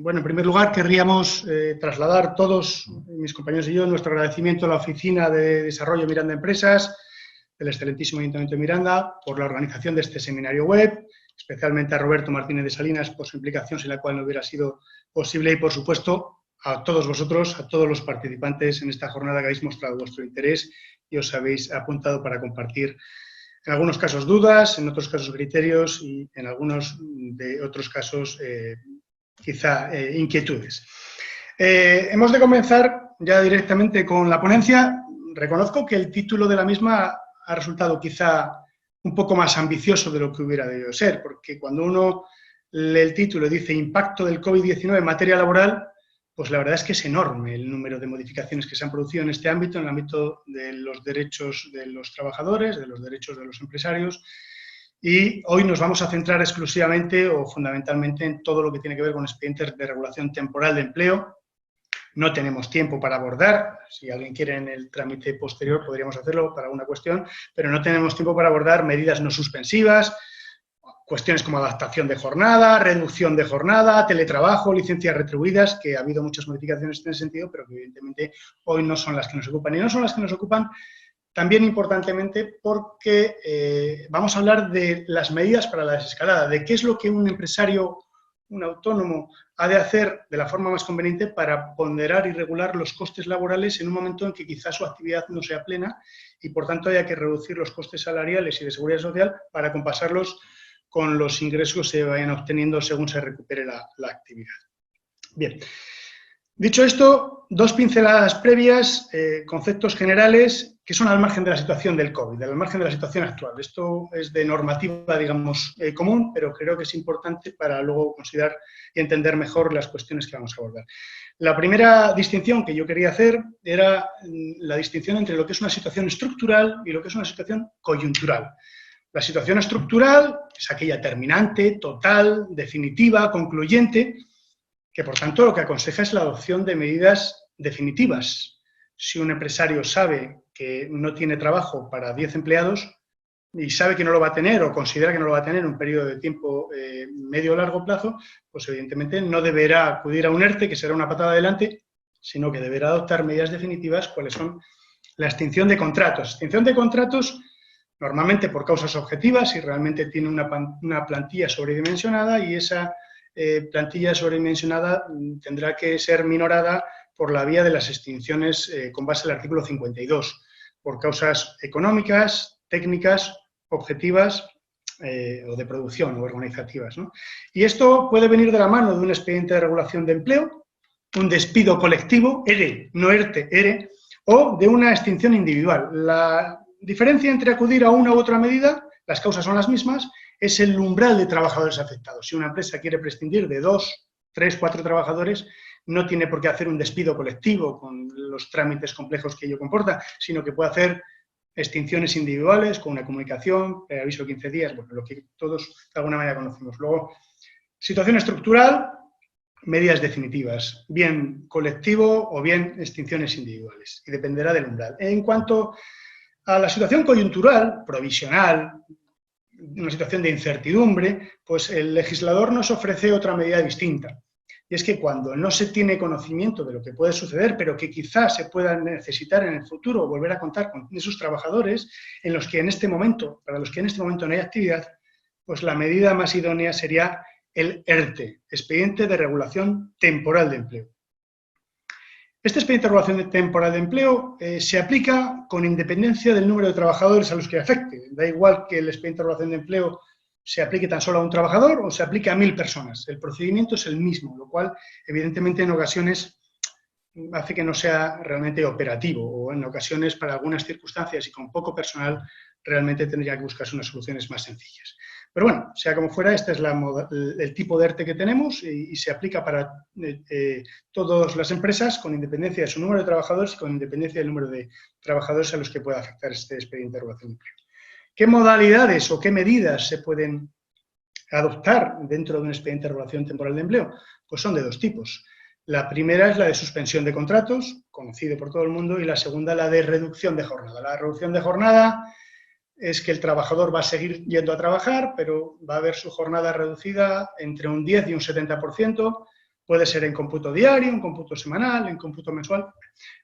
Bueno, en primer lugar, querríamos trasladar todos, mis compañeros y yo, nuestro agradecimiento a la Oficina de Desarrollo Miranda Empresas, del excelentísimo Ayuntamiento de Miranda, por la organización de este seminario web, especialmente a Roberto Martínez de Salinas por su implicación, sin la cual no hubiera sido posible, y por supuesto a todos vosotros, a todos los participantes en esta jornada que habéis mostrado vuestro interés y os habéis apuntado para compartir, en algunos casos dudas, en otros casos criterios y en algunos de otros casos quizá inquietudes. Hemos de comenzar ya directamente con la ponencia. Reconozco que el título de la misma ha resultado quizá un poco más ambicioso de lo que hubiera debido ser, porque cuando uno lee el título y dice impacto del COVID-19 en materia laboral, pues la verdad es que es enorme el número de modificaciones que se han producido en este ámbito, en el ámbito de los derechos de los trabajadores, de los derechos de los empresarios, y hoy nos vamos a centrar exclusivamente o fundamentalmente en todo lo que tiene que ver con expedientes de regulación temporal de empleo. No tenemos tiempo para abordar, si alguien quiere en el trámite posterior podríamos hacerlo para alguna cuestión, pero no tenemos tiempo para abordar medidas no suspensivas, cuestiones como adaptación de jornada, reducción de jornada, teletrabajo, licencias retribuidas, que ha habido muchas modificaciones en ese sentido, pero que evidentemente hoy no son las que nos ocupan. Y no son las que nos ocupan también importantemente porque vamos a hablar de las medidas para la desescalada, de qué es lo que un empresario, un autónomo, ha de hacer de la forma más conveniente para ponderar y regular los costes laborales en un momento en que quizás su actividad no sea plena y por tanto haya que reducir los costes salariales y de seguridad social para compensarlos con los ingresos que se vayan obteniendo según se recupere la actividad. Bien, dicho esto, dos pinceladas previas, conceptos generales que son al margen de la situación del COVID, al margen de la situación actual. Esto es de normativa, digamos, común, pero creo que es importante para luego considerar y entender mejor las cuestiones que vamos a abordar. La primera distinción que yo quería hacer era la distinción entre lo que es una situación estructural y lo que es una situación coyuntural. La situación estructural es aquella terminante, total, definitiva, concluyente, que por tanto lo que aconseja es la adopción de medidas definitivas. Si un empresario sabe que no tiene trabajo para 10 empleados y sabe que no lo va a tener o considera que no lo va a tener en un periodo de tiempo medio o largo plazo, pues evidentemente no deberá acudir a un ERTE, que será una patada adelante, sino que deberá adoptar medidas definitivas, cuáles son la extinción de contratos. Extinción de contratos normalmente por causas objetivas, si realmente tiene una plantilla sobredimensionada y esa plantilla sobredimensionada tendrá que ser minorada por la vía de las extinciones con base en el artículo 52, por causas económicas, técnicas, objetivas o de producción o organizativas, ¿no? Y esto puede venir de la mano de un expediente de regulación de empleo, un despido colectivo, ERE, no ERTE, ERE, o de una extinción individual. La diferencia entre acudir a una u otra medida, las causas son las mismas, es el umbral de trabajadores afectados. Si una empresa quiere prescindir de 2, 3, 4 trabajadores, no tiene por qué hacer un despido colectivo con los trámites complejos que ello comporta, sino que puede hacer extinciones individuales con una comunicación, preaviso de 15 días, bueno, lo que todos de alguna manera conocemos. Luego, situación estructural, medidas definitivas, bien colectivo o bien extinciones individuales, y dependerá del umbral. En cuanto a la situación coyuntural, provisional, una situación de incertidumbre, pues el legislador nos ofrece otra medida distinta. Y es que cuando no se tiene conocimiento de lo que puede suceder, pero que quizás se pueda necesitar en el futuro volver a contar con esos trabajadores en los que en este momento, para los que en este momento no hay actividad, pues la medida más idónea sería el ERTE, Expediente de Regulación Temporal de Empleo. Este expediente de regulación temporal de empleo se aplica con independencia del número de trabajadores a los que afecte. Da igual que el expediente de regulación de empleo se aplique tan solo a un trabajador o se aplique a 1000 personas. El procedimiento es el mismo, lo cual evidentemente en ocasiones hace que no sea realmente operativo o en ocasiones para algunas circunstancias y con poco personal realmente tendría que buscarse unas soluciones más sencillas. Pero bueno, sea como fuera, este es el tipo de ERTE que tenemos y se aplica para todas las empresas con independencia de su número de trabajadores y con independencia del número de trabajadores a los que pueda afectar este expediente de regulación de empleo. ¿Qué modalidades o qué medidas se pueden adoptar dentro de un expediente de regulación temporal de empleo? Pues son de dos tipos. La primera es la de suspensión de contratos, conocido por todo el mundo, y la segunda la de reducción de jornada. La reducción de jornada es que el trabajador va a seguir yendo a trabajar, pero va a ver su jornada reducida entre un 10 y un 70%, Puede ser en cómputo diario, en cómputo semanal, en cómputo mensual.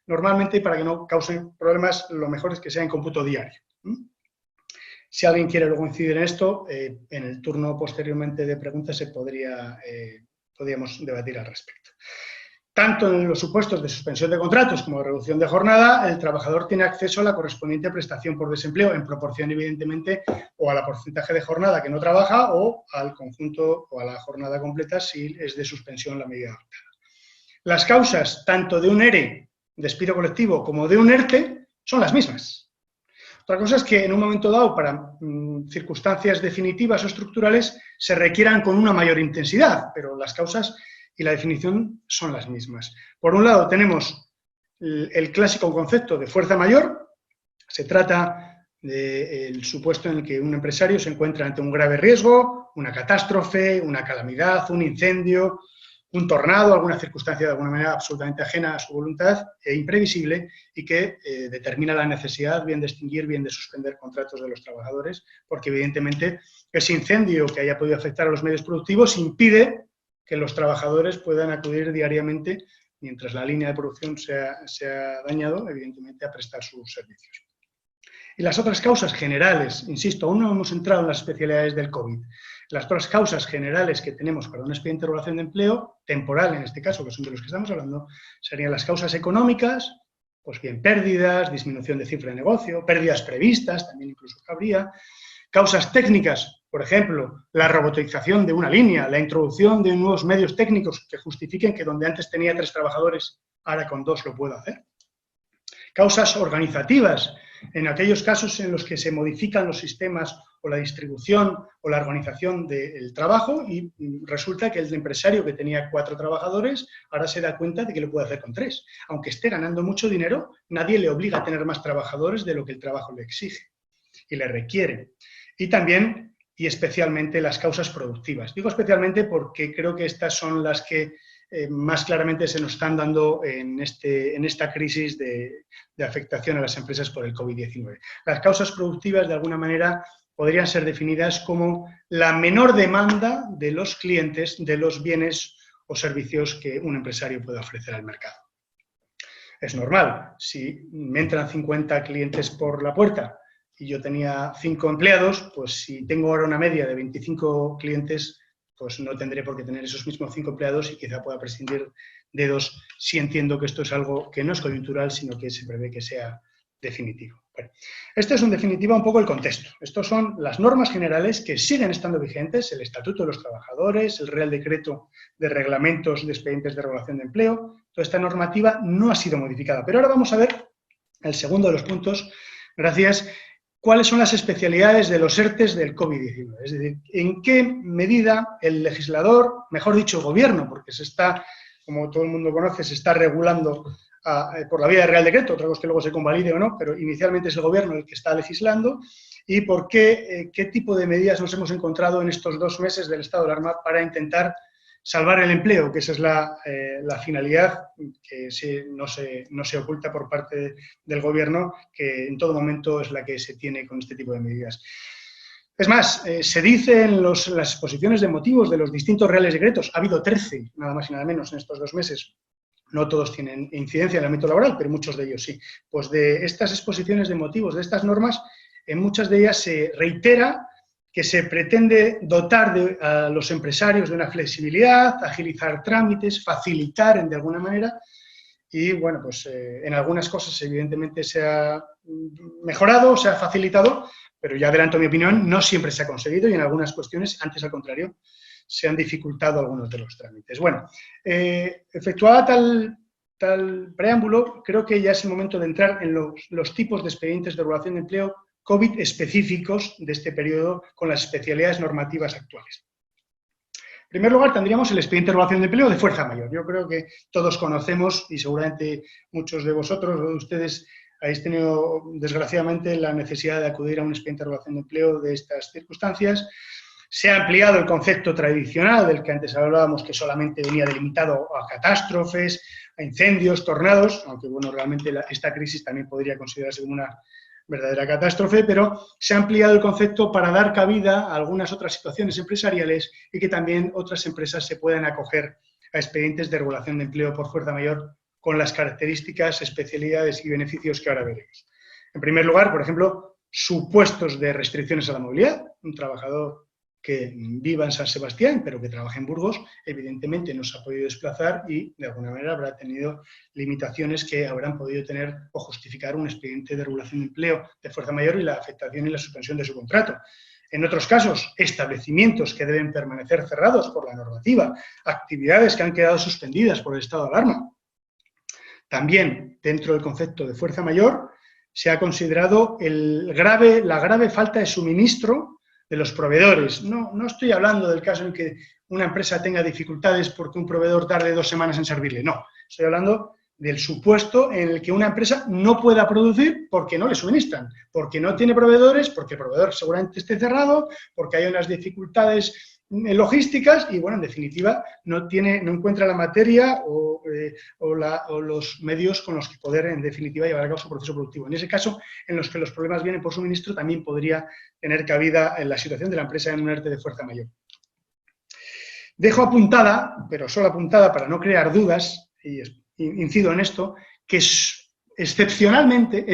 Normalmente, para que no causen problemas, lo mejor es que sea en cómputo diario. Si alguien quiere luego incidir en esto, en el turno posteriormente de preguntas podríamos debatir al respecto. Tanto en los supuestos de suspensión de contratos como de reducción de jornada, el trabajador tiene acceso a la correspondiente prestación por desempleo en proporción, evidentemente, o a la porcentaje de jornada que no trabaja o al conjunto o a la jornada completa si es de suspensión la medida adoptada. Las causas, tanto de un ERE, despido colectivo, como de un ERTE, son las mismas. Otra cosa es que en un momento dado, para circunstancias definitivas o estructurales, se requieran con una mayor intensidad, pero las causas y la definición son las mismas. Por un lado tenemos el clásico concepto de fuerza mayor. Se trata del supuesto en el que un empresario se encuentra ante un grave riesgo, una catástrofe, una calamidad, un incendio, un tornado, alguna circunstancia de alguna manera absolutamente ajena a su voluntad e imprevisible y que determina la necesidad bien de extinguir, bien de suspender contratos de los trabajadores, porque evidentemente ese incendio que haya podido afectar a los medios productivos impide que los trabajadores puedan acudir diariamente, mientras la línea de producción se ha dañado, evidentemente, a prestar sus servicios. Y las otras causas generales, insisto, aún no hemos entrado en las especialidades del COVID, las otras causas generales que tenemos para un expediente de regulación de empleo, temporal en este caso, que son de los que estamos hablando, serían las causas económicas, pues bien, pérdidas, disminución de cifra de negocio, pérdidas previstas, también incluso cabría, causas técnicas, por ejemplo, la robotización de una línea, la introducción de nuevos medios técnicos que justifiquen que donde antes tenía 3 trabajadores, ahora con 2 lo puedo hacer. Causas organizativas, en aquellos casos en los que se modifican los sistemas o la distribución o la organización del trabajo y resulta que el empresario que tenía 4 trabajadores ahora se da cuenta de que lo puede hacer con 3. Aunque esté ganando mucho dinero, nadie le obliga a tener más trabajadores de lo que el trabajo le exige y le requiere. Y también y especialmente las causas productivas. Digo especialmente porque creo que estas son las que más claramente se nos están dando en esta crisis de afectación a las empresas por el COVID-19. Las causas productivas, de alguna manera, podrían ser definidas como la menor demanda de los clientes de los bienes o servicios que un empresario puede ofrecer al mercado. Es normal, si me entran 50 clientes por la puerta y yo tenía 5 empleados, pues si tengo ahora una media de 25 clientes, pues no tendré por qué tener esos mismos 5 empleados y quizá pueda prescindir de 2 si entiendo que esto es algo que no es coyuntural, sino que se prevé que sea definitivo. Bueno, este es en definitiva un poco el contexto. Estos son las normas generales que siguen estando vigentes, el Estatuto de los Trabajadores, el Real Decreto de Reglamentos de Expedientes de Regulación de Empleo. Toda esta normativa no ha sido modificada. Pero ahora vamos a ver el segundo de los puntos, gracias, cuáles son las especialidades de los ERTEs del COVID-19. Es decir, en qué medida el legislador, mejor dicho, el gobierno, porque se está, como todo el mundo conoce, se está regulando por la vía del Real Decreto, otra cosa que luego se convalide o no, pero inicialmente es el gobierno el que está legislando, y por qué tipo de medidas nos hemos encontrado en estos 2 meses del estado de alarma para intentar salvar el empleo, que esa es la finalidad que no se oculta por parte del gobierno, que en todo momento es la que se tiene con este tipo de medidas. Es más, se dice en las exposiciones de motivos de los distintos reales decretos, ha habido 13, nada más y nada menos, en estos 2 meses, no todos tienen incidencia en el ámbito laboral, pero muchos de ellos sí. Pues de estas exposiciones de motivos, de estas normas, en muchas de ellas se reitera que se pretende dotar a los empresarios de una flexibilidad, agilizar trámites, facilitar de alguna manera, y bueno, pues en algunas cosas evidentemente se ha mejorado, se ha facilitado, pero ya adelanto mi opinión, no siempre se ha conseguido y en algunas cuestiones, antes al contrario, se han dificultado algunos de los trámites. Bueno, efectuada tal preámbulo, creo que ya es el momento de entrar en los tipos de expedientes de regulación de empleo COVID específicos de este periodo con las especialidades normativas actuales. En primer lugar, tendríamos el expediente de regulación de empleo de fuerza mayor. Yo creo que todos conocemos y seguramente muchos de vosotros o de ustedes habéis tenido, desgraciadamente, la necesidad de acudir a un expediente de regulación de empleo de estas circunstancias. Se ha ampliado el concepto tradicional del que antes hablábamos, que solamente venía delimitado a catástrofes, a incendios, tornados, aunque bueno, realmente esta crisis también podría considerarse como una verdadera catástrofe, pero se ha ampliado el concepto para dar cabida a algunas otras situaciones empresariales y que también otras empresas se puedan acoger a expedientes de regulación de empleo por fuerza mayor con las características, especialidades y beneficios que ahora veremos. En primer lugar, por ejemplo, supuestos de restricciones a la movilidad. Un trabajador que viva en San Sebastián, pero que trabaja en Burgos, evidentemente no se ha podido desplazar y, de alguna manera, habrá tenido limitaciones que habrán podido tener o justificar un expediente de regulación de empleo de fuerza mayor y la afectación y la suspensión de su contrato. En otros casos, establecimientos que deben permanecer cerrados por la normativa, actividades que han quedado suspendidas por el estado de alarma. También, dentro del concepto de fuerza mayor, se ha considerado la grave falta de suministro de los proveedores. No estoy hablando del caso en que una empresa tenga dificultades porque un proveedor tarde 2 semanas en servirle. No, estoy hablando del supuesto en el que una empresa no pueda producir porque no le suministran, porque no tiene proveedores, porque el proveedor seguramente esté cerrado, porque hay unas dificultades logísticas y, bueno, en definitiva, no encuentra la materia o los medios con los que poder, en definitiva, llevar a cabo su proceso productivo. En ese caso, en los que los problemas vienen por suministro, también podría tener cabida en la situación de la empresa en un ERTE de fuerza mayor. Dejo apuntada, pero solo apuntada para no crear dudas, y incido en esto, que excepcionalmente,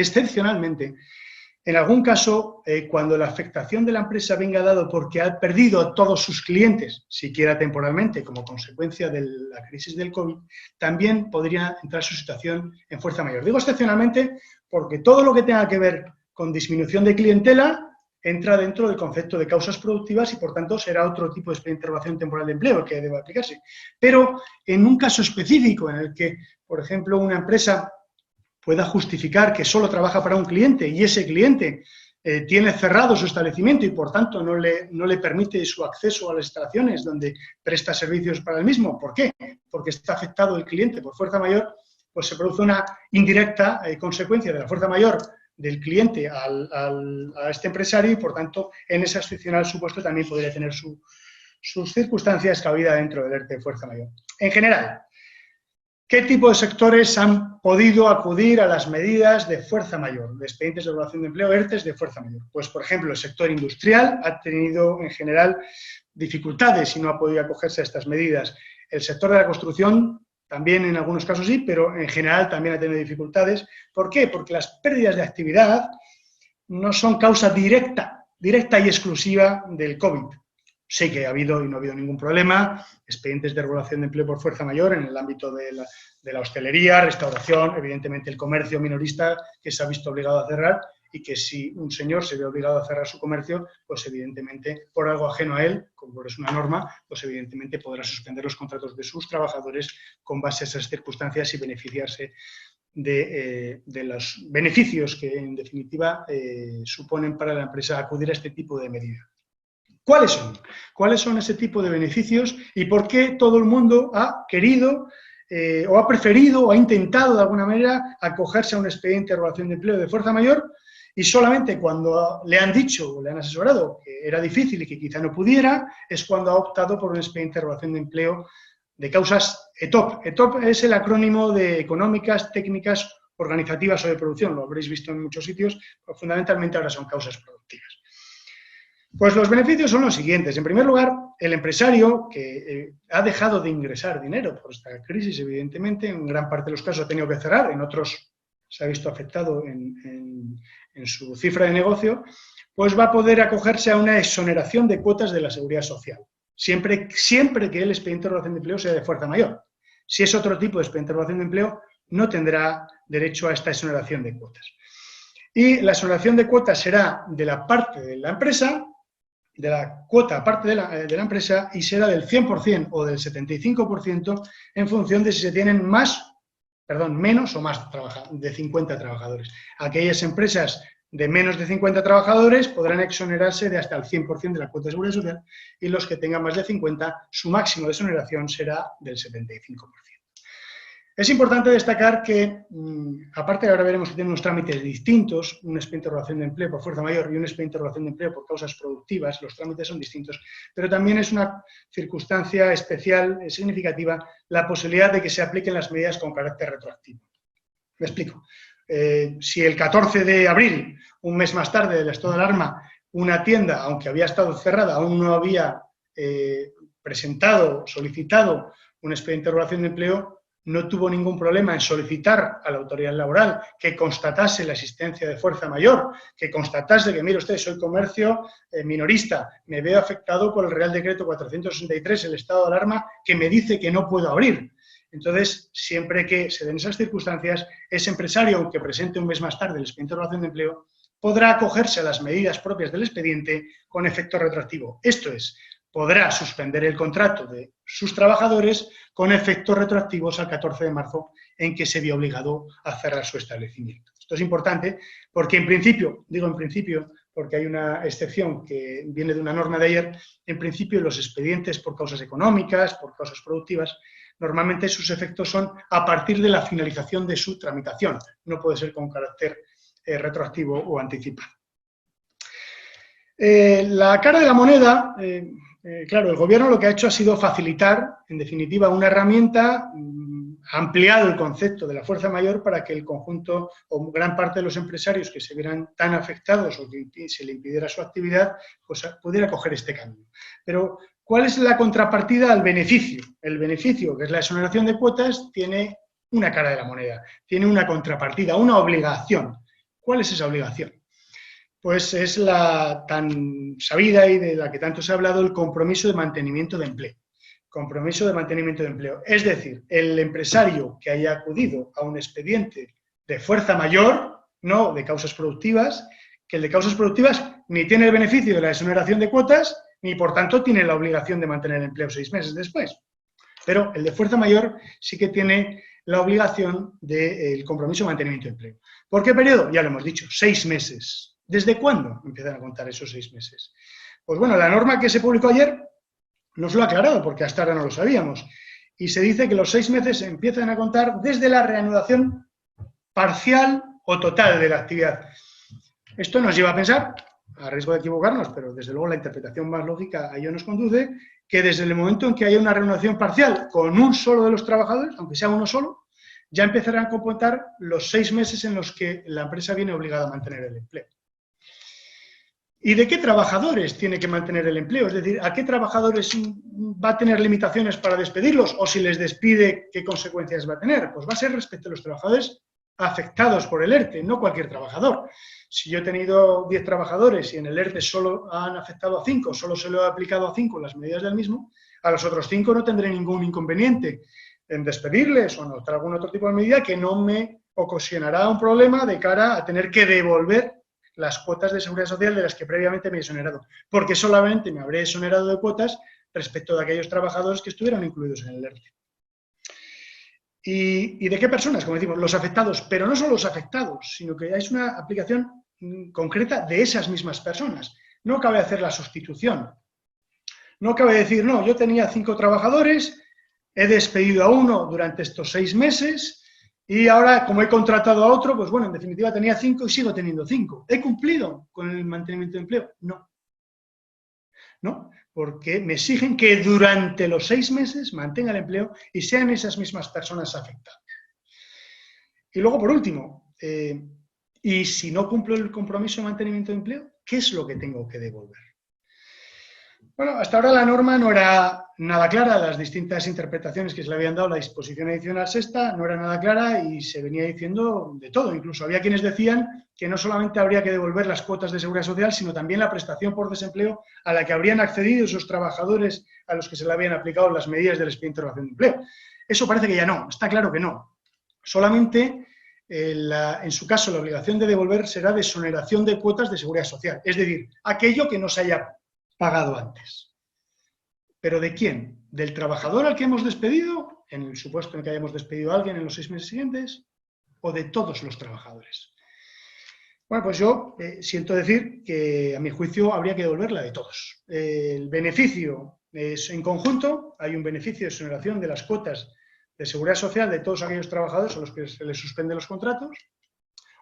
en algún caso, cuando la afectación de la empresa venga dado porque ha perdido a todos sus clientes, siquiera temporalmente, como consecuencia de la crisis del COVID, también podría entrar su situación en fuerza mayor. Digo excepcionalmente porque todo lo que tenga que ver con disminución de clientela entra dentro del concepto de causas productivas y, por tanto, será otro tipo de interrogación temporal de empleo que debe aplicarse. Pero en un caso específico en el que, por ejemplo, una empresa pueda justificar que solo trabaja para un cliente y ese cliente tiene cerrado su establecimiento y, por tanto, no le permite su acceso a las instalaciones donde presta servicios para el mismo. ¿Por qué? Porque está afectado el cliente por fuerza mayor, pues se produce una indirecta consecuencia de la fuerza mayor del cliente a este empresario y, por tanto, en ese excepcional supuesto también podría tener sus circunstancias cabida dentro del ERTE de fuerza mayor. En general, ¿qué tipo de sectores han podido acudir a las medidas de fuerza mayor, de expedientes de regulación de empleo, ERTEs de fuerza mayor? Pues, por ejemplo, el sector industrial ha tenido, en general, dificultades y no ha podido acogerse a estas medidas. El sector de la construcción también en algunos casos sí, pero en general también ha tenido dificultades. ¿Por qué? Porque las pérdidas de actividad no son causa directa y exclusiva del COVID. Sí que ha habido y no ha habido ningún problema, expedientes de regulación de empleo por fuerza mayor en el ámbito de la hostelería, restauración, evidentemente el comercio minorista que se ha visto obligado a cerrar y que si un señor se ve obligado a cerrar su comercio, pues evidentemente por algo ajeno a él, como es una norma, pues evidentemente podrá suspender los contratos de sus trabajadores con base a esas circunstancias y beneficiarse de los beneficios que en definitiva suponen para la empresa acudir a este tipo de medidas. ¿Cuáles son? ¿Cuáles son ese tipo de beneficios y por qué todo el mundo ha querido o ha preferido o ha intentado de alguna manera acogerse a un expediente de regulación de empleo de fuerza mayor y solamente cuando le han dicho o le han asesorado que era difícil y que quizá no pudiera es cuando ha optado por un expediente de regulación de empleo de causas ETOP? ETOP es el acrónimo de económicas, técnicas, organizativas o de producción, lo habréis visto en muchos sitios, pero fundamentalmente ahora son causas productivas. Pues los beneficios son los siguientes. En primer lugar, el empresario que ha dejado de ingresar dinero por esta crisis, evidentemente, en gran parte de los casos ha tenido que cerrar, en otros se ha visto afectado en su cifra de negocio, pues va a poder acogerse a una exoneración de cuotas de la Seguridad Social, siempre que el expediente de regulación de empleo sea de fuerza mayor. Si es otro tipo de expediente de regulación de empleo, no tendrá derecho a esta exoneración de cuotas. Y la exoneración de cuotas será de la parte de la empresa, de la cuota aparte de la empresa, y será del 100% o del 75% en función de si se tienen menos o más de 50 trabajadores. Aquellas empresas de menos de 50 trabajadores podrán exonerarse de hasta el 100% de la cuota de seguridad social y los que tengan más de 50, su máximo de exoneración será del 75%. Es importante destacar que, aparte de ahora veremos que tiene unos trámites distintos, un expediente de regulación de empleo por fuerza mayor y un expediente de regulación de empleo por causas productivas, los trámites son distintos, pero también es una circunstancia especial, significativa, la posibilidad de que se apliquen las medidas con carácter retroactivo. Me explico. Si el 14 de abril, un mes más tarde del estado de alarma, una tienda, aunque había estado cerrada, aún no había solicitado un expediente de regulación de empleo, no tuvo ningún problema en solicitar a la autoridad laboral que constatase la existencia de fuerza mayor, que constatase que, mire usted, soy comercio minorista, me veo afectado por el Real Decreto 463, el estado de alarma, que me dice que no puedo abrir. Entonces, siempre que se den esas circunstancias, ese empresario, aunque presente un mes más tarde el expediente de regulación de empleo, podrá acogerse a las medidas propias del expediente con efecto retroactivo. Esto es, podrá suspender el contrato de sus trabajadores con efectos retroactivos al 14 de marzo en que se vio obligado a cerrar su establecimiento. Esto es importante porque en principio, digo en principio porque hay una excepción que viene de una norma de ayer, en principio los expedientes por causas económicas, por causas productivas, normalmente sus efectos son a partir de la finalización de su tramitación, no puede ser con carácter retroactivo o anticipado. La cara de la moneda, claro, el Gobierno lo que ha hecho ha sido facilitar, en definitiva, una herramienta, ha ampliado el concepto de la fuerza mayor para que el conjunto o gran parte de los empresarios que se vieran tan afectados o que se le impidiera su actividad, pues pudiera coger este cambio. Pero, ¿cuál es la contrapartida al beneficio? El beneficio, que es la exoneración de cuotas, tiene una cara de la moneda, tiene una contrapartida, una obligación. ¿Cuál es esa obligación? Pues es la tan sabida y de la que tanto se ha hablado, el compromiso de mantenimiento de empleo. Compromiso de mantenimiento de empleo. Es decir, el empresario que haya acudido a un expediente de fuerza mayor, no de causas productivas, que el de causas productivas ni tiene el beneficio de la exoneración de cuotas, ni por tanto tiene la obligación de mantener el empleo 6 meses después. Pero el de fuerza mayor sí que tiene la obligación del compromiso de mantenimiento de empleo. ¿Por qué periodo? Ya lo hemos dicho, 6 meses. ¿Desde cuándo empiezan a contar esos 6 meses? Pues bueno, la norma que se publicó ayer nos lo ha aclarado, porque hasta ahora no lo sabíamos. Y se dice que los 6 meses empiezan a contar desde la reanudación parcial o total de la actividad. Esto nos lleva a pensar, a riesgo de equivocarnos, pero desde luego la interpretación más lógica a ello nos conduce, que desde el momento en que haya una reanudación parcial con un solo de los trabajadores, aunque sea uno solo, ya empezarán a computar los 6 meses en los que la empresa viene obligada a mantener el empleo. ¿Y de qué trabajadores tiene que mantener el empleo? Es decir, ¿a qué trabajadores va a tener limitaciones para despedirlos? O si les despide, ¿qué consecuencias va a tener? Pues va a ser respecto a los trabajadores afectados por el ERTE, no cualquier trabajador. Si yo he tenido 10 trabajadores y en el ERTE solo han afectado a 5, solo se lo he aplicado a 5 las medidas del mismo, a los otros 5 no tendré ningún inconveniente en despedirles o en adoptar algún otro tipo de medida que no me ocasionará un problema de cara a tener que devolver las cuotas de seguridad social de las que previamente me he exonerado, porque solamente me habré exonerado de cuotas respecto de aquellos trabajadores que estuvieran incluidos en el ERTE. ¿Y de qué personas? Como decimos, los afectados, pero no solo los afectados, sino que es una aplicación concreta de esas mismas personas. No cabe hacer la sustitución. No cabe decir, no, yo tenía 5 trabajadores, he despedido a uno durante estos 6 meses y ahora, como he contratado a otro, pues bueno, en definitiva tenía 5 y sigo teniendo 5. ¿He cumplido con el mantenimiento de empleo? No. No, porque me exigen que durante los 6 meses mantenga el empleo y sean esas mismas personas afectadas. Y luego, por último, y si no cumplo el compromiso de mantenimiento de empleo, ¿qué es lo que tengo que devolver? Bueno, hasta ahora la norma no era nada clara, las distintas interpretaciones que se le habían dado a la disposición adicional sexta no era nada clara y se venía diciendo de todo. Incluso había quienes decían que no solamente habría que devolver las cuotas de seguridad social, sino también la prestación por desempleo a la que habrían accedido esos trabajadores a los que se le habían aplicado las medidas del expediente de regulación de empleo. Eso parece que ya no, está claro que no. Solamente, en su caso, la obligación de devolver será de exoneración de cuotas de seguridad social, es decir, aquello que no se haya pagado antes. ¿Pero de quién? ¿Del trabajador al que hemos despedido, en el supuesto en que hayamos despedido a alguien en los 6 meses siguientes, o de todos los trabajadores? Bueno, pues yo siento decir que a mi juicio habría que devolverla de todos. El beneficio es en conjunto, hay un beneficio de exoneración de las cuotas de seguridad social de todos aquellos trabajadores a los que se les suspenden los contratos,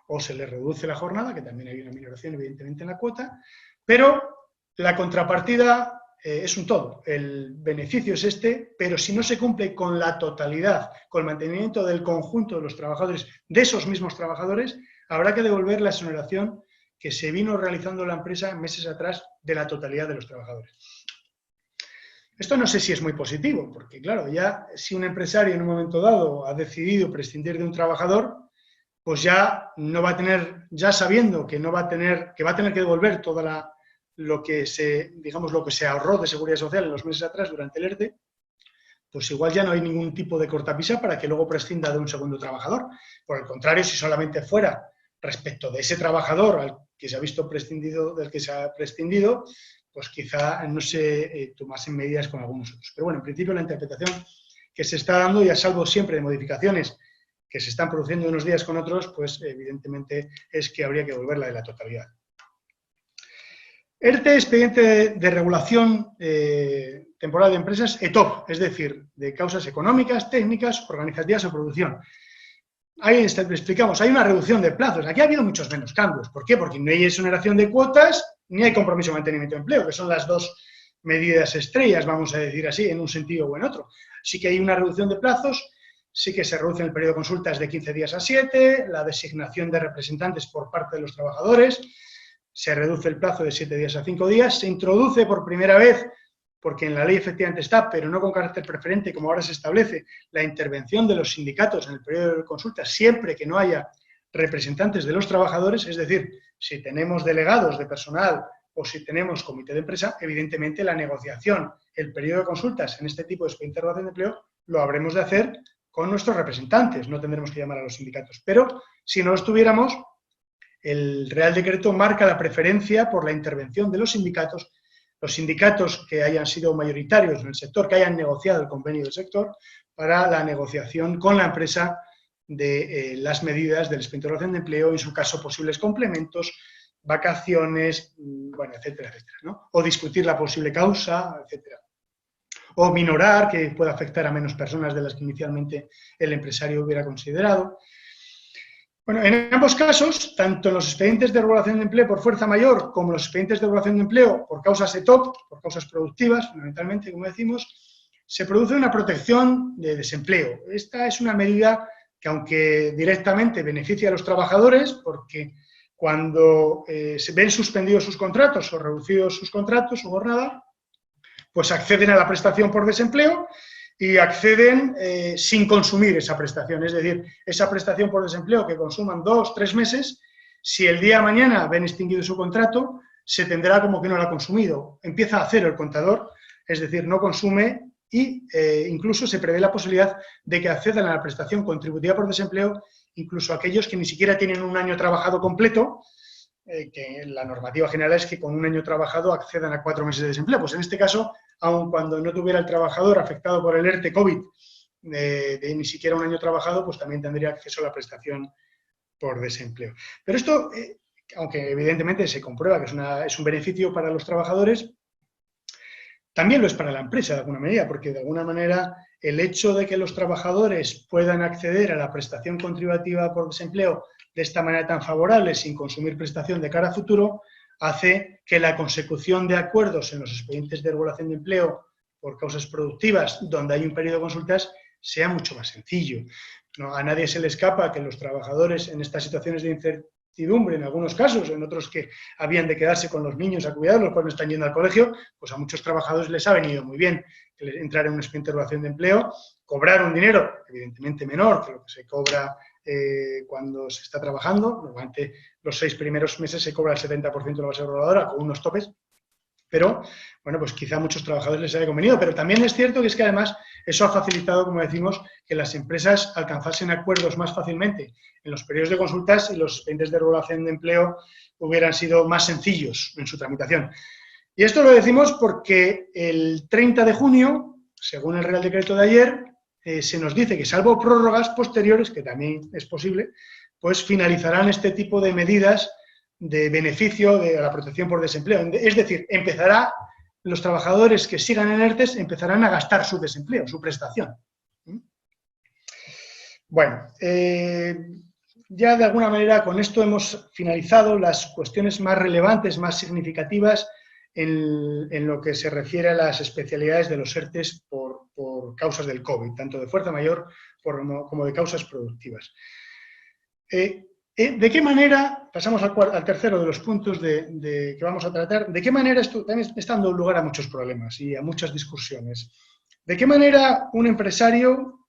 o se les reduce la jornada, que también hay una minoración evidentemente en la cuota, pero la contrapartida es un todo. El beneficio es este, pero si no se cumple con la totalidad, con el mantenimiento del conjunto de los trabajadores, de esos mismos trabajadores, habrá que devolver la exoneración que se vino realizando la empresa meses atrás de la totalidad de los trabajadores. Esto no sé si es muy positivo, porque claro, ya si un empresario en un momento dado ha decidido prescindir de un trabajador, pues ya no va a tener, ya sabiendo que no va a tener, que va a tener que devolver toda lo que se, digamos, lo que se ahorró de seguridad social en los meses atrás durante el ERTE, pues igual ya no hay ningún tipo de cortapisa para que luego prescinda de un segundo trabajador. Por el contrario, si solamente fuera respecto de ese trabajador al que se ha visto prescindido, del que se ha prescindido, pues quizá no se tomasen medidas con algunos otros. Pero bueno, en principio la interpretación que se está dando, y a salvo siempre de modificaciones que se están produciendo unos días con otros, pues evidentemente es que habría que devolverla de la totalidad. ERTE, expediente de regulación temporal de empresas, ETOP, es decir, de causas económicas, técnicas, organizativas o producción. Ahí explicamos, hay una reducción de plazos. Aquí ha habido muchos menos cambios. ¿Por qué? Porque no hay exoneración de cuotas ni hay compromiso de mantenimiento de empleo, que son las dos medidas estrellas, vamos a decir así, en un sentido o en otro. Sí que hay una reducción de plazos, sí que se reduce el periodo de consultas de 15 días a 7, la designación de representantes por parte de los trabajadores, se reduce el plazo de 7 días a 5 días, se introduce por primera vez, porque en la ley efectivamente está, pero no con carácter preferente, como ahora se establece, la intervención de los sindicatos en el periodo de consulta, siempre que no haya representantes de los trabajadores, es decir, si tenemos delegados de personal o si tenemos comité de empresa, evidentemente la negociación, el periodo de consultas en este tipo de expediente de regulación de empleo, lo habremos de hacer con nuestros representantes, no tendremos que llamar a los sindicatos. Pero si no los tuviéramos, el Real Decreto marca la preferencia por la intervención de los sindicatos que hayan sido mayoritarios en el sector, que hayan negociado el convenio del sector, para la negociación con la empresa de las medidas del expediente de regulación de empleo, en su caso posibles complementos, vacaciones, bueno, etcétera, etcétera, ¿no? O discutir la posible causa, etcétera. O minorar, que pueda afectar a menos personas de las que inicialmente el empresario hubiera considerado. Bueno, en ambos casos, tanto en los expedientes de regulación de empleo por fuerza mayor como en los expedientes de regulación de empleo por causas ETOP, por causas productivas, fundamentalmente, como decimos, se produce una protección de desempleo. Esta es una medida que, aunque directamente beneficia a los trabajadores, porque cuando se ven suspendidos sus contratos o reducidos sus contratos, su jornada, pues acceden a la prestación por desempleo y acceden sin consumir esa prestación. Es decir, esa prestación por desempleo que consuman 2 o 3 meses, si el día de mañana ven extinguido su contrato, se tendrá como que no lo ha consumido. Empieza a cero el contador, es decir, no consume y incluso se prevé la posibilidad de que accedan a la prestación contributiva por desempleo incluso aquellos que ni siquiera tienen un año trabajado completo, que la normativa general es que con un año trabajado accedan a 4 meses de desempleo. Pues en este caso, aun cuando no tuviera el trabajador afectado por el ERTE COVID de ni siquiera un año trabajado, pues también tendría acceso a la prestación por desempleo. Pero esto, aunque evidentemente se comprueba que es un beneficio para los trabajadores, también lo es para la empresa de alguna manera, porque de alguna manera el hecho de que los trabajadores puedan acceder a la prestación contributiva por desempleo de esta manera tan favorable, sin consumir prestación de cara a futuro, hace que la consecución de acuerdos en los expedientes de regulación de empleo por causas productivas, donde hay un periodo de consultas, sea mucho más sencillo. No, a nadie se le escapa que los trabajadores en estas situaciones de incertidumbre, en algunos casos, en otros que habían de quedarse con los niños a cuidar, los cuales no están yendo al colegio, pues a muchos trabajadores les ha venido muy bien entrar en un expediente de regulación de empleo, cobrar un dinero evidentemente menor que lo que se cobra cuando se está trabajando. Normalmente los 6 primeros meses se cobra el 70% de la base reguladora con unos topes, pero bueno, pues quizá a muchos trabajadores les haya convenido, pero también es cierto que es que además eso ha facilitado, como decimos, que las empresas alcanzasen acuerdos más fácilmente en los periodos de consultas y los expedientes de regulación de empleo hubieran sido más sencillos en su tramitación. Y esto lo decimos porque el 30 de junio, según el Real Decreto de ayer, se nos dice que salvo prórrogas posteriores, que también es posible, pues finalizarán este tipo de medidas de beneficio de la protección por desempleo. Es decir, los trabajadores que sigan en ERTES empezarán a gastar su desempleo, su prestación. Bueno, ya de alguna manera con esto hemos finalizado las cuestiones más relevantes, más significativas en lo que se refiere a las especialidades de los ERTES por causas del COVID, tanto de fuerza mayor como de causas productivas. ¿De qué manera, pasamos al tercero de los puntos que vamos a tratar, de qué manera esto también está dando lugar a muchos problemas y a muchas discusiones? ¿De qué manera un empresario,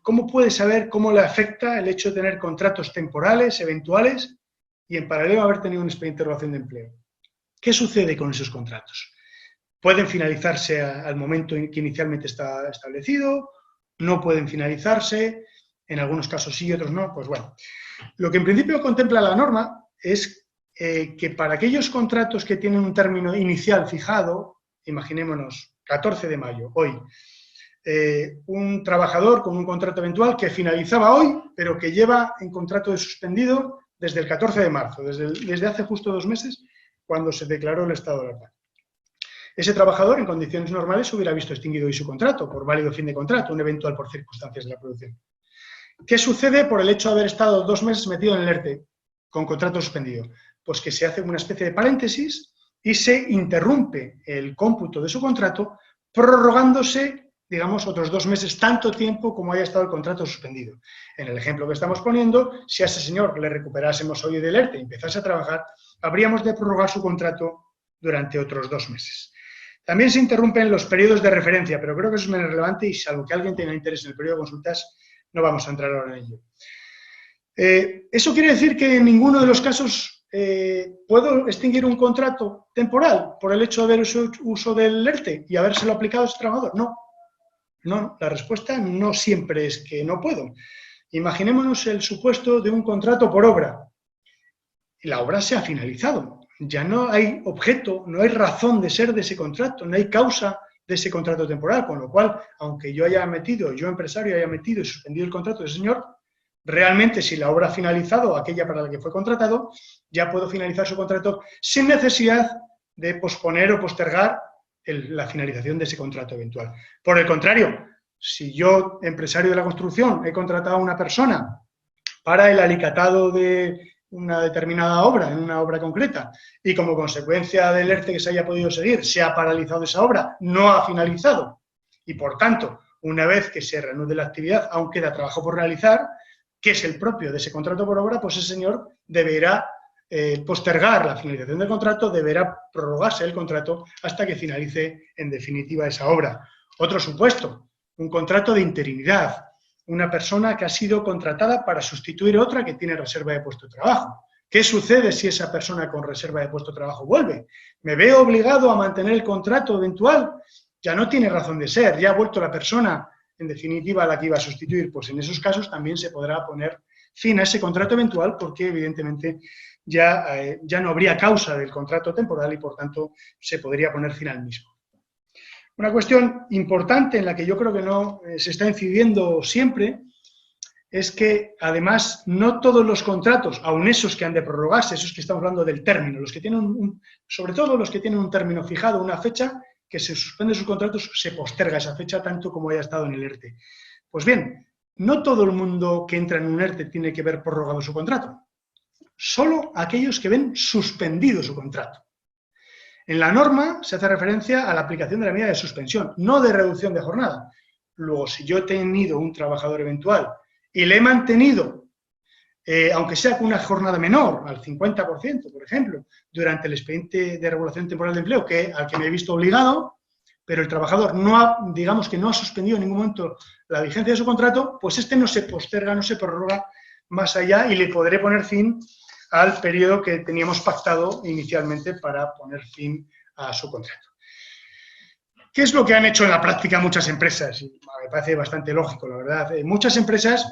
cómo puede saber cómo le afecta el hecho de tener contratos temporales, eventuales, y en paralelo haber tenido un expediente de relación de empleo? ¿Qué sucede con esos contratos? ¿Pueden finalizarse al momento en que inicialmente está establecido? ¿No pueden finalizarse? En algunos casos sí, otros no. Pues bueno, lo que en principio contempla la norma es que para aquellos contratos que tienen un término inicial fijado, imaginémonos 14 de mayo, hoy, un trabajador con un contrato eventual que finalizaba hoy, pero que lleva en contrato de suspendido desde el 14 de marzo, desde hace justo 2 meses, cuando se declaró el estado de alarma. Ese trabajador, en condiciones normales, hubiera visto extinguido hoy su contrato, por válido fin de contrato, un eventual por circunstancias de la producción. ¿Qué sucede por el hecho de haber estado 2 meses metido en el ERTE, con contrato suspendido? Pues que se hace una especie de paréntesis y se interrumpe el cómputo de su contrato, prorrogándose, digamos, otros 2 meses, tanto tiempo como haya estado el contrato suspendido. En el ejemplo que estamos poniendo, si a ese señor le recuperásemos hoy del ERTE y empezase a trabajar, habríamos de prorrogar su contrato durante otros 2 meses. También se interrumpen los periodos de referencia, pero creo que eso es menos relevante y salvo que alguien tenga interés en el periodo de consultas, no vamos a entrar ahora en ello. ¿Eso quiere decir que en ninguno de los casos puedo extinguir un contrato temporal por el hecho de haber hecho uso del ERTE y habérselo aplicado a ese trabajador? No. No, la respuesta no siempre es que no puedo. Imaginémonos el supuesto de un contrato por obra. La obra se ha finalizado. Ya no hay objeto, no hay razón de ser de ese contrato, no hay causa de ese contrato temporal, con lo cual, aunque yo empresario, haya metido y suspendido el contrato de ese señor, realmente si la obra ha finalizado, aquella para la que fue contratado, ya puedo finalizar su contrato sin necesidad de posponer o postergar la finalización de ese contrato eventual. Por el contrario, si yo, empresario de la construcción, he contratado a una persona para el alicatado de una determinada obra, en una obra concreta, y como consecuencia del ERTE que se haya podido seguir, se ha paralizado esa obra, no ha finalizado, y por tanto, una vez que se reanude la actividad, aún queda trabajo por realizar, que es el propio de ese contrato por obra, pues ese señor deberá postergar la finalización del contrato, deberá prorrogarse el contrato hasta que finalice en definitiva esa obra. Otro supuesto, un contrato de interinidad. Una persona que ha sido contratada para sustituir otra que tiene reserva de puesto de trabajo. ¿Qué sucede si esa persona con reserva de puesto de trabajo vuelve? ¿Me veo obligado a mantener el contrato eventual? Ya no tiene razón de ser, ya ha vuelto la persona, en definitiva, a la que iba a sustituir. Pues en esos casos también se podrá poner fin a ese contrato eventual porque, evidentemente, ya no habría causa del contrato temporal y, por tanto, se podría poner fin al mismo. Una cuestión importante en la que yo creo que no se está incidiendo siempre es que, además, no todos los contratos, aun esos que han de prorrogarse, esos que estamos hablando del término, los que tienen sobre todo los que tienen un término fijado, una fecha, que se suspende sus contratos, se posterga esa fecha tanto como haya estado en el ERTE. Pues bien, no todo el mundo que entra en un ERTE tiene que ver prorrogado su contrato. Solo aquellos que ven suspendido su contrato. En la norma se hace referencia a la aplicación de la medida de suspensión, no de reducción de jornada. Luego, si yo he tenido un trabajador eventual y le he mantenido, aunque sea con una jornada menor, al 50%, por ejemplo, durante el expediente de regulación temporal de empleo, al que me he visto obligado, pero el trabajador digamos que no ha suspendido en ningún momento la vigencia de su contrato, pues este no se posterga, no se prorroga más allá y le podré poner fin al periodo que teníamos pactado inicialmente para poner fin a su contrato. ¿Qué es lo que han hecho en la práctica muchas empresas? Y me parece bastante lógico, la verdad. Muchas empresas,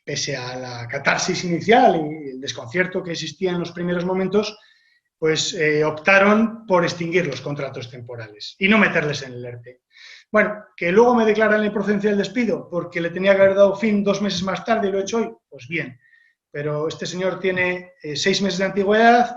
pese a la catarsis inicial y el desconcierto que existía en los primeros momentos, pues optaron por extinguir los contratos temporales y no meterles en el ERTE. Bueno, que luego me declaran la improcedencia del despido porque le tenía que haber dado fin 2 meses más tarde y lo he hecho hoy, pues bien. Pero este señor tiene 6 meses de antigüedad,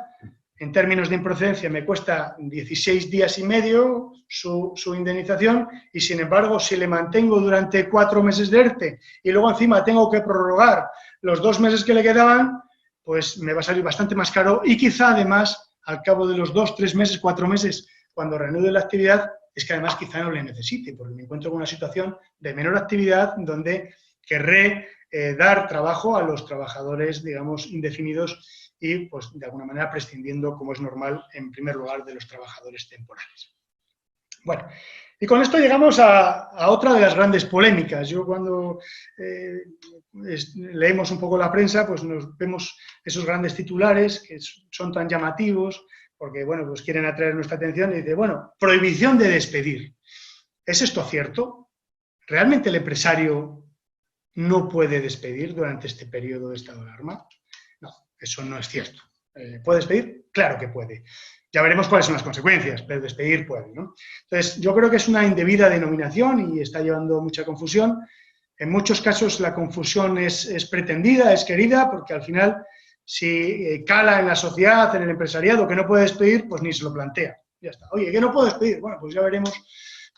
en términos de improcedencia me cuesta 16 días y medio su indemnización y, sin embargo, si le mantengo durante 4 meses de ERTE y luego encima tengo que prorrogar los 2 meses que le quedaban, pues me va a salir bastante más caro y quizá, además, al cabo de los 2, 3 meses, 4 meses, cuando reanude la actividad, es que además quizá no le necesite, porque me encuentro con una situación de menor actividad donde querré dar trabajo a los trabajadores, digamos, indefinidos y, pues, de alguna manera prescindiendo, como es normal, en primer lugar, de los trabajadores temporales. Bueno, y con esto llegamos a otra de las grandes polémicas. Yo cuando leemos un poco la prensa, pues nos vemos esos grandes titulares que son tan llamativos, porque, bueno, pues quieren atraer nuestra atención y dice, bueno, prohibición de despedir. ¿Es esto cierto? ¿Realmente el empresario no puede despedir durante este periodo de estado de alarma? No, eso no es cierto. ¿Puede despedir? Claro que puede. Ya veremos cuáles son las consecuencias, pero despedir puede, ¿no? Entonces, yo creo que es una indebida denominación y está llevando mucha confusión. En muchos casos la confusión es pretendida, es querida, porque al final, si cala en la sociedad, en el empresariado, que no puede despedir, pues ni se lo plantea. Ya está. Oye, ¿qué no puedo despedir? Bueno, pues ya veremos.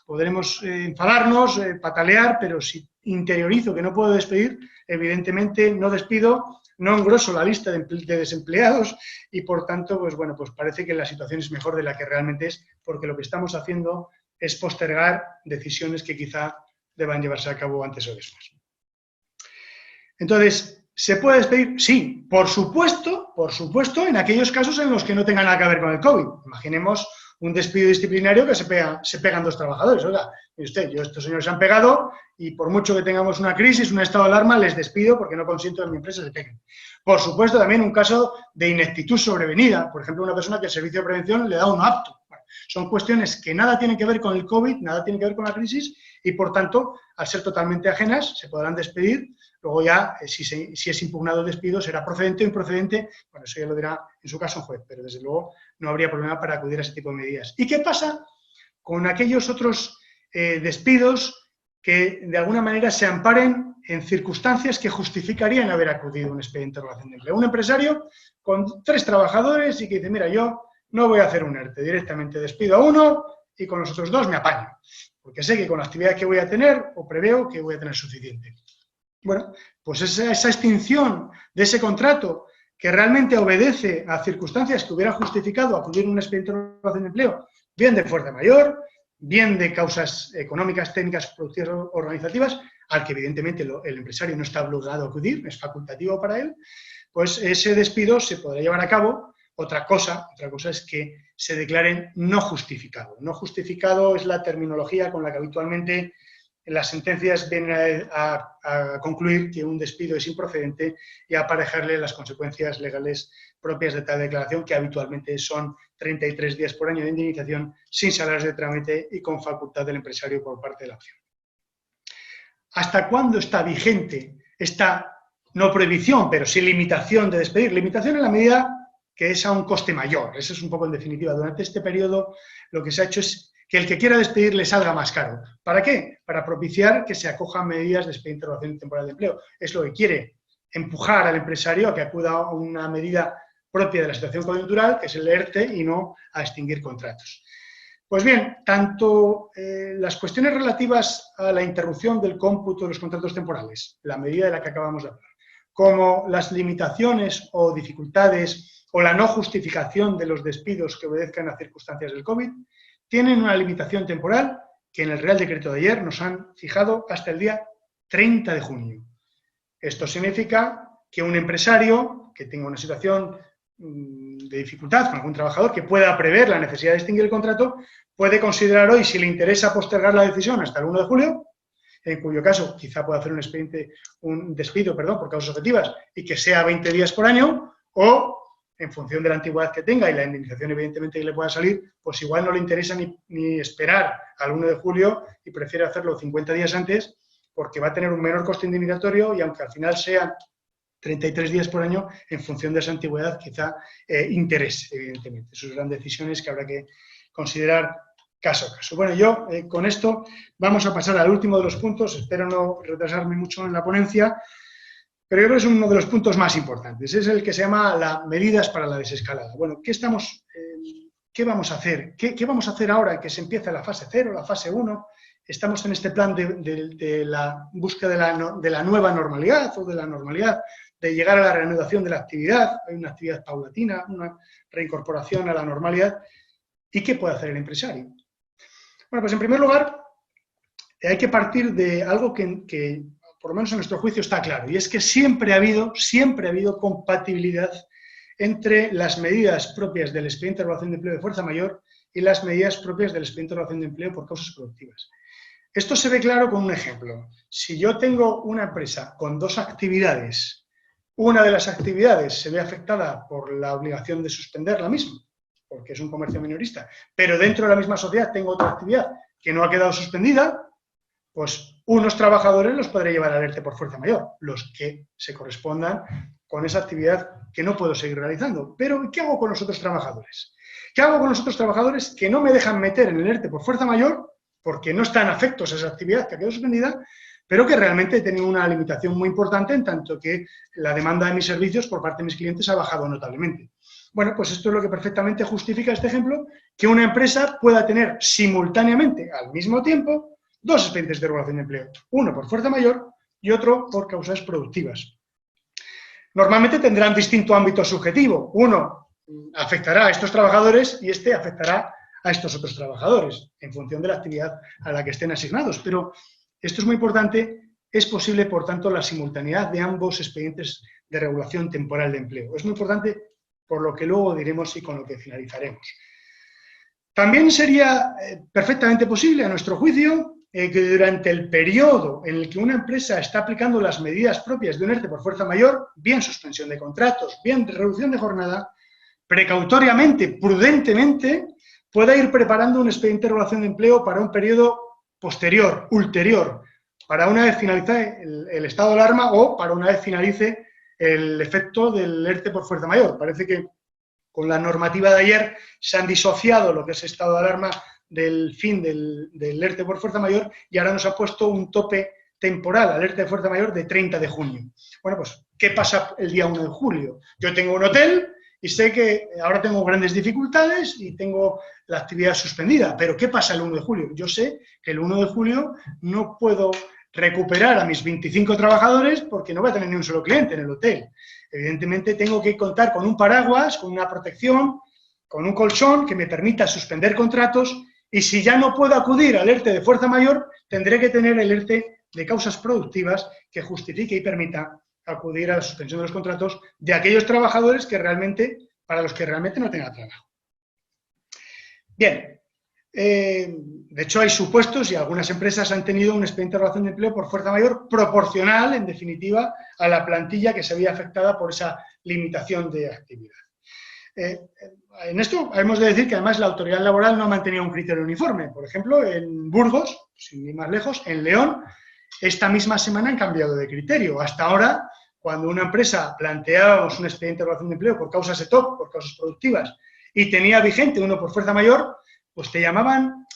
Podremos enfadarnos, patalear, pero si interiorizo que no puedo despedir, evidentemente no despido, no engroso la lista de desempleados y, por tanto, pues bueno, pues parece que la situación es mejor de la que realmente es, porque lo que estamos haciendo es postergar decisiones que quizá deban llevarse a cabo antes o después. Entonces, ¿se puede despedir? Sí, por supuesto, en aquellos casos en los que no tenga nada que ver con el COVID. Imaginemos un despido disciplinario que se pegan dos trabajadores. Oiga, mire usted, estos señores se han pegado y por mucho que tengamos una crisis, un estado de alarma, les despido porque no consiento que en mi empresa se peguen. Por supuesto, también un caso de ineptitud sobrevenida. Por ejemplo, una persona que el servicio de prevención le da un apto. Bueno, son cuestiones que nada tienen que ver con el COVID, nada tienen que ver con la crisis y, por tanto, al ser totalmente ajenas, se podrán despedir. Luego ya, si es impugnado el despido, será procedente o improcedente, bueno, eso ya lo dirá en su caso un juez, pero desde luego no habría problema para acudir a ese tipo de medidas. ¿Y qué pasa con aquellos otros despidos que de alguna manera se amparen en circunstancias que justificarían haber acudido a un expediente de relación de empleo? Un empresario con 3 trabajadores y que dice, mira, yo no voy a hacer un ERTE, directamente despido a uno y con los otros 2 me apaño, porque sé que con la actividad que voy a tener o preveo que voy a tener suficiente. Bueno, pues esa extinción de ese contrato que realmente obedece a circunstancias que hubieran justificado acudir a un expediente de relación de empleo, bien de fuerza mayor, bien de causas económicas, técnicas, productivas o organizativas, al que evidentemente el empresario no está obligado a acudir, es facultativo para él, pues ese despido se podrá llevar a cabo. Otra cosa es que se declaren no justificado. No justificado es la terminología con la que habitualmente las sentencias vienen a concluir que un despido es improcedente y a aparejarle las consecuencias legales propias de tal declaración, que habitualmente son 33 días por año de indemnización, sin salarios de trámite y con facultad del empresario por parte de la opción. ¿Hasta cuándo está vigente esta no prohibición, pero sí limitación de despedir? Limitación en la medida que es a un coste mayor. Eso es un poco en definitiva. Durante este periodo lo que se ha hecho es que el que quiera despedir le salga más caro. ¿Para qué? Para propiciar que se acojan medidas de expediente de relación temporal de empleo. Es lo que quiere empujar al empresario a que acuda a una medida propia de la situación coyuntural, que es el ERTE, y no a extinguir contratos. Pues bien, tanto las cuestiones relativas a la interrupción del cómputo de los contratos temporales, la medida de la que acabamos de hablar, como las limitaciones o dificultades o la no justificación de los despidos que obedezcan a circunstancias del COVID, tienen una limitación temporal que en el Real Decreto de ayer nos han fijado hasta el día 30 de junio. Esto significa que un empresario que tenga una situación de dificultad con algún trabajador que pueda prever la necesidad de extinguir el contrato, puede considerar hoy, si le interesa postergar la decisión hasta el 1 de julio, en cuyo caso quizá pueda hacer un despido por causas objetivas y que sea 20 días por año, o en función de la antigüedad que tenga y la indemnización evidentemente que le pueda salir, pues igual no le interesa ni esperar al 1 de julio y prefiere hacerlo 50 días antes porque va a tener un menor coste indemnitorio y aunque al final sean 33 días por año, en función de esa antigüedad quizá interese, evidentemente. Esas serán decisiones que habrá que considerar caso a caso. Bueno, yo con esto vamos a pasar al último de los puntos, espero no retrasarme mucho en la ponencia, pero yo creo que es uno de los puntos más importantes, es el que se llama las medidas para la desescalada. Bueno, ¿qué vamos a hacer? ¿Qué vamos a hacer ahora que se empieza la fase 0, la fase 1? Estamos en este plan de la búsqueda de la nueva normalidad o de la normalidad, de llegar a la reanudación de la actividad. Hay una actividad paulatina, una reincorporación a la normalidad. ¿Y qué puede hacer el empresario? Bueno, pues en primer lugar, hay que partir de algo que por lo menos en nuestro juicio, está claro, y es que siempre ha habido compatibilidad entre las medidas propias del expediente de regulación de empleo de fuerza mayor y las medidas propias del expediente de regulación de empleo por causas productivas. Esto se ve claro con un ejemplo. Si yo tengo una empresa con dos actividades, una de las actividades se ve afectada por la obligación de suspender la misma, porque es un comercio minorista, pero dentro de la misma sociedad tengo otra actividad que no ha quedado suspendida, pues unos trabajadores los podré llevar al ERTE por fuerza mayor, los que se correspondan con esa actividad que no puedo seguir realizando. Pero, ¿qué hago con los otros trabajadores? ¿Qué hago con los otros trabajadores que no me dejan meter en el ERTE por fuerza mayor porque no están afectos a esa actividad que ha quedado suspendida, pero que realmente tienen una limitación muy importante en tanto que la demanda de mis servicios por parte de mis clientes ha bajado notablemente? Bueno, pues esto es lo que perfectamente justifica este ejemplo, que una empresa pueda tener simultáneamente, al mismo tiempo, dos expedientes de regulación de empleo, uno por fuerza mayor y otro por causas productivas. Normalmente tendrán distinto ámbito subjetivo. Uno afectará a estos trabajadores y este afectará a estos otros trabajadores, en función de la actividad a la que estén asignados. Pero esto es muy importante, es posible, por tanto, la simultaneidad de ambos expedientes de regulación temporal de empleo. Es muy importante, por lo que luego diremos y con lo que finalizaremos. También sería perfectamente posible, a nuestro juicio, que durante el periodo en el que una empresa está aplicando las medidas propias de un ERTE por fuerza mayor, bien suspensión de contratos, bien reducción de jornada, precautoriamente, prudentemente, pueda ir preparando un expediente de regulación de empleo para un periodo posterior, ulterior, para una vez finalice el estado de alarma o para una vez finalice el efecto del ERTE por fuerza mayor. Parece que con la normativa de ayer se han disociado lo que es estado de alarma del fin del ERTE por fuerza mayor y ahora nos ha puesto un tope temporal al ERTE de fuerza mayor de 30 de junio. Bueno, pues, ¿qué pasa el día 1 de julio? Yo tengo un hotel y sé que ahora tengo grandes dificultades y tengo la actividad suspendida, pero ¿qué pasa el 1 de julio? Yo sé que el 1 de julio no puedo recuperar a mis 25 trabajadores porque no voy a tener ni un solo cliente en el hotel. Evidentemente tengo que contar con un paraguas, con una protección, con un colchón que me permita suspender contratos y si ya no puedo acudir al ERTE de fuerza mayor, tendré que tener el ERTE de causas productivas que justifique y permita acudir a la suspensión de los contratos de aquellos trabajadores que realmente, para los que realmente no tengan trabajo. Bien, de hecho hay supuestos y algunas empresas han tenido un expediente de regulación de empleo por fuerza mayor proporcional, en definitiva, a la plantilla que se había afectada por esa limitación de actividad. En esto hemos de decir que además la autoridad laboral no ha mantenido un criterio uniforme. Por ejemplo, en Burgos, sin ir más lejos, en León, esta misma semana han cambiado de criterio. Hasta ahora, cuando una empresa planteábamos un expediente de regulación de empleo por causas ETOP, por causas productivas, y tenía vigente uno por fuerza mayor, pues te llamaban,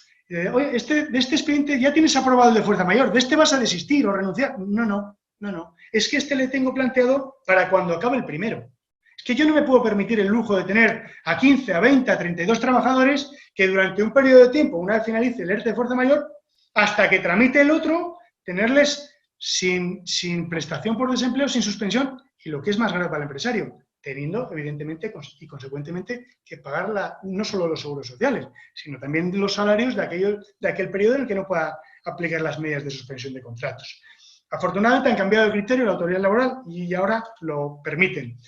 oye, de este expediente ya tienes aprobado el de fuerza mayor, de este vas a desistir o renunciar. No. Es que este le tengo planteado para cuando acabe el primero. Es que yo no me puedo permitir el lujo de tener a 15, a 20, a 32 trabajadores que durante un periodo de tiempo, una vez finalice el ERTE de fuerza mayor, hasta que tramite el otro, tenerles sin prestación por desempleo, sin suspensión, y lo que es más grave para el empresario, teniendo, evidentemente, y consecuentemente, que pagar no solo los seguros sociales, sino también los salarios de aquel periodo en el que no pueda aplicar las medidas de suspensión de contratos. Afortunadamente han cambiado el criterio de la autoridad laboral y ahora lo permiten.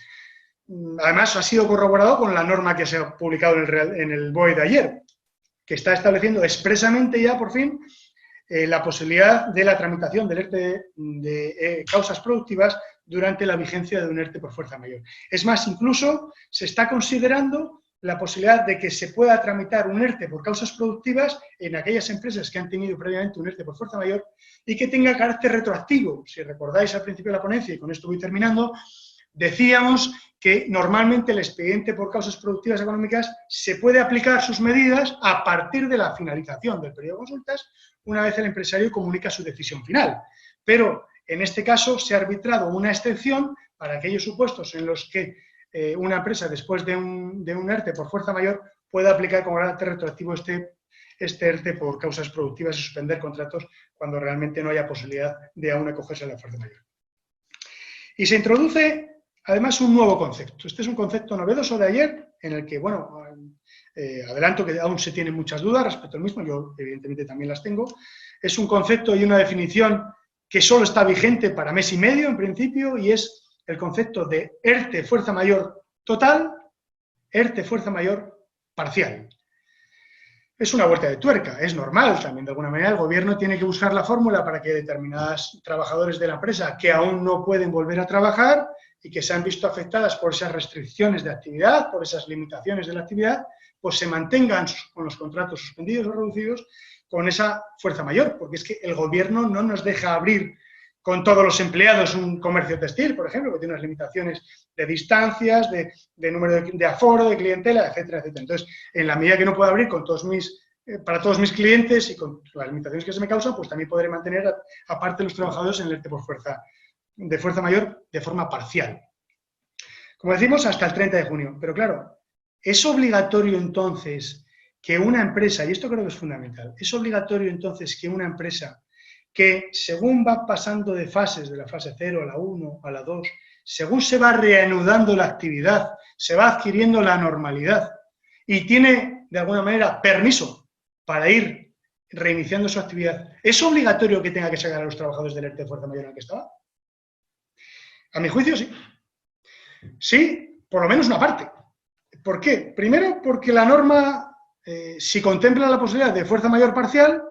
Además, ha sido corroborado con la norma que se ha publicado en el BOE de ayer, que está estableciendo expresamente ya, por fin, la posibilidad de la tramitación del ERTE de causas productivas durante la vigencia de un ERTE por fuerza mayor. Es más, incluso se está considerando la posibilidad de que se pueda tramitar un ERTE por causas productivas en aquellas empresas que han tenido previamente un ERTE por fuerza mayor y que tenga carácter retroactivo. Si recordáis al principio de la ponencia, y con esto voy terminando, decíamos que normalmente el expediente por causas productivas económicas se puede aplicar sus medidas a partir de la finalización del periodo de consultas, una vez el empresario comunica su decisión final. Pero en este caso se ha arbitrado una excepción para aquellos supuestos en los que una empresa, después de un ERTE por fuerza mayor, pueda aplicar como carácter retroactivo este ERTE por causas productivas y suspender contratos cuando realmente no haya posibilidad de aún acogerse a la fuerza mayor. Y se introduce además un nuevo concepto. Este es un concepto novedoso de ayer, en el que, bueno, adelanto que aún se tienen muchas dudas respecto al mismo, yo evidentemente también las tengo. Es un concepto y una definición que solo está vigente para mes y medio en principio, y es el concepto de ERTE fuerza mayor total, ERTE fuerza mayor parcial. Es una vuelta de tuerca, es normal también, de alguna manera el gobierno tiene que buscar la fórmula para que determinados trabajadores de la empresa que aún no pueden volver a trabajar y que se han visto afectadas por esas restricciones de actividad, por esas limitaciones de la actividad, pues se mantengan con los contratos suspendidos o reducidos con esa fuerza mayor, porque es que el gobierno no nos deja abrir con todos los empleados un comercio textil, por ejemplo, que tiene unas limitaciones de distancias, de número de aforo, de clientela, etcétera, etcétera. Entonces, en la medida que no pueda abrir con para todos mis clientes y con las limitaciones que se me causan, pues también podré mantener aparte los trabajadores en el ERTE de fuerza mayor de forma parcial. Como decimos, hasta el 30 de junio. Pero claro, es obligatorio entonces que una empresa, y esto creo que es fundamental, es obligatorio entonces que una empresa que según va pasando de fases, de la fase 0 a la 1, a la 2, según se va reanudando la actividad, se va adquiriendo la normalidad y tiene, de alguna manera, permiso para ir reiniciando su actividad, ¿es obligatorio que tenga que sacar a los trabajadores del ERTE de fuerza mayor en el que estaba? A mi juicio, sí. Sí, por lo menos una parte. ¿Por qué? Primero, porque la norma, si contempla la posibilidad de fuerza mayor parcial,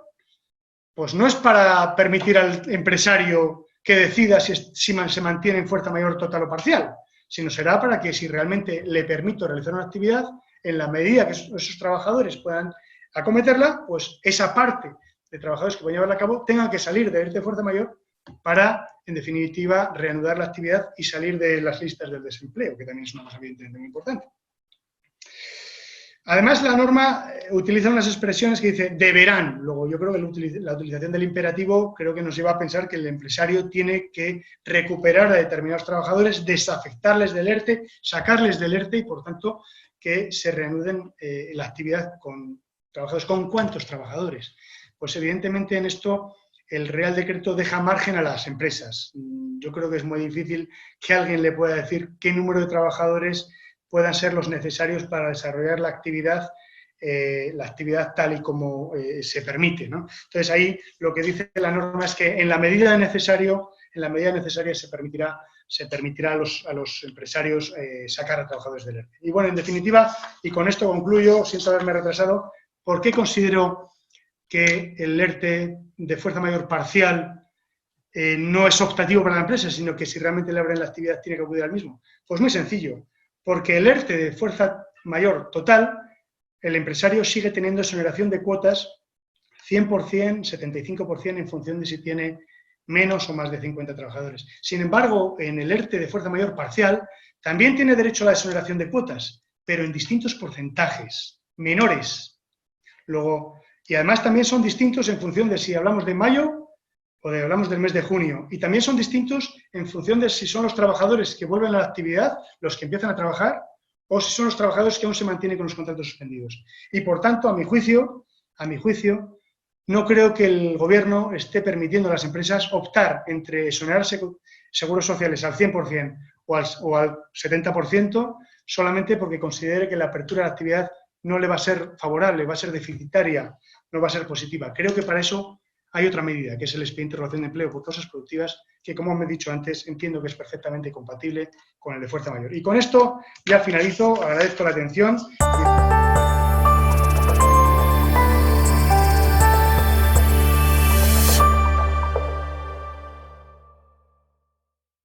pues no es para permitir al empresario que decida si se mantiene en fuerza mayor total o parcial, sino será para que si realmente le permito realizar una actividad, en la medida que esos trabajadores puedan acometerla, pues esa parte de trabajadores que pueden llevarla a cabo tengan que salir de ERTE de fuerza mayor para, en definitiva, reanudar la actividad y salir de las listas del desempleo, que también es una cosa evidentemente muy importante. Además, la norma utiliza unas expresiones que dice deberán. Luego, yo creo que la utilización del imperativo creo que nos lleva a pensar que el empresario tiene que recuperar a determinados trabajadores, desafectarles del ERTE, sacarles del ERTE y, por tanto, que se reanuden la actividad con trabajadores. ¿Con cuántos trabajadores? Pues, evidentemente, en esto el Real Decreto deja margen a las empresas. Yo creo que es muy difícil que alguien le pueda decir qué número de trabajadores puedan ser los necesarios para desarrollar la actividad tal y como se permite, ¿no? Entonces, ahí lo que dice la norma es que en la medida necesaria se permitirá a los empresarios sacar a trabajadores del ERTE. Y bueno, en definitiva, y con esto concluyo, siento haberme retrasado, ¿por qué considero que el ERTE de fuerza mayor parcial no es optativo para la empresa, sino que si realmente le abren la actividad tiene que acudir al mismo? Pues muy sencillo. Porque el ERTE de fuerza mayor total, el empresario sigue teniendo exoneración de cuotas 100%, 75% en función de si tiene menos o más de 50 trabajadores. Sin embargo, en el ERTE de fuerza mayor parcial también tiene derecho a la exoneración de cuotas, pero en distintos porcentajes, menores. Luego, y además también son distintos en función de si hablamos de mayo o hablamos del mes de junio, y también son distintos en función de si son los trabajadores que vuelven a la actividad, los que empiezan a trabajar, o si son los trabajadores que aún se mantienen con los contratos suspendidos. Y por tanto, a mi juicio, no creo que el gobierno esté permitiendo a las empresas optar entre exonerarse seguros sociales al 100% o al 70%, solamente porque considere que la apertura de la actividad no le va a ser favorable, va a ser deficitaria, no va a ser positiva. Creo que para eso hay otra medida, que es el expediente de regulación de empleo por causas productivas, que, como me he dicho antes, entiendo que es perfectamente compatible con el de fuerza mayor. Y con esto ya finalizo, agradezco la atención.